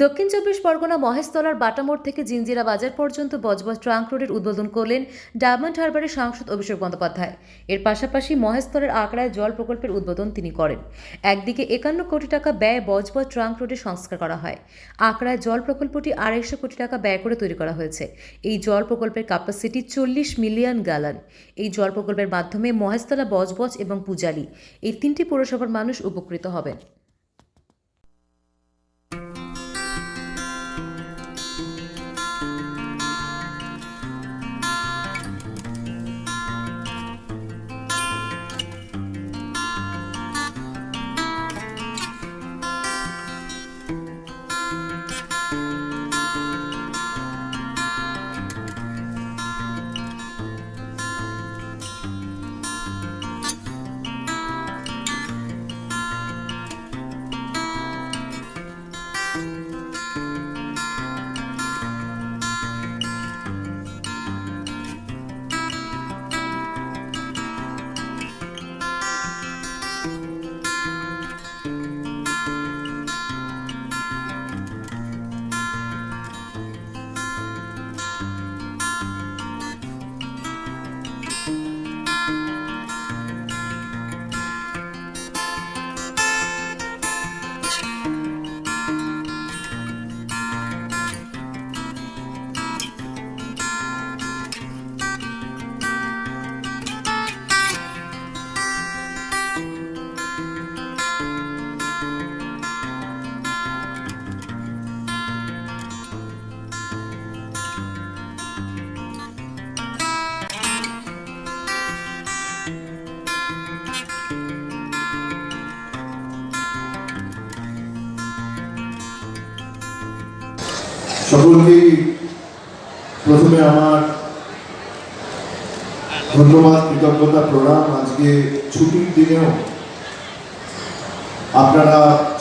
দক্ষিণ চব্বিশ পরগনা মহেশতলার বাটামোড় থেকে জিঞ্জিরা বাজার পর্যন্ত বজবজ ট্রাঙ্ক রোডের উদ্বোধন করলেন ডায়মন্ড হারবারের সাংসদ অভিষেক বন্দ্যোপাধ্যায়। এর পাশাপাশি মহেশতলার আকড়ায় জল প্রকল্পের উদ্বোধন তিনি করেন। একদিকে 51 কোটি টাকা ব্যয়ে বজবজ ট্রাঙ্ক রোডের সংস্কার করা হয়। আকড়ায় জল প্রকল্পটি 250 কোটি টাকা ব্যয় করে তৈরি করা হয়েছে। এই জল প্রকল্পের ক্যাপাসিটি 40 মিলিয়ন গ্যালন। এই জল প্রকল্পের মাধ্যমে মহেশতলা, বজবজ এবং পূজালি এই তিনটি পৌরসভার মানুষ উপকৃত হবেন। সকলকেই প্রথমে আমার ধন্যবাদ, কৃতজ্ঞতা, প্রণাম। আজকে ছুটির দিনেও আপনারা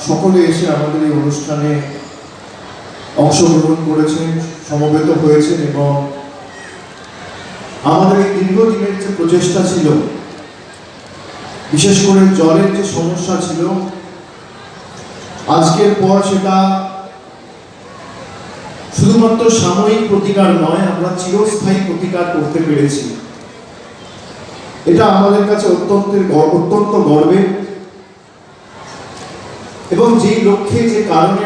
সকলে এসে আমাদের এই অনুষ্ঠানে অংশগ্রহণ করেছেন, সমবেত হয়েছেন এবং আমাদের এই দীর্ঘদিনের যে প্রচেষ্টা ছিল, বিশেষ করে জলের যে সমস্যা ছিল, আজকের পর সেটা শুধুমাত্র সাময়িক প্রতিকার নয়, আমরা চিরস্থায়ী প্রতিকার করতে পেরেছি। এটা আমাদের কাছে অত্যন্ত গর্বের এবং যেই লক্ষ্যে, যে কারণে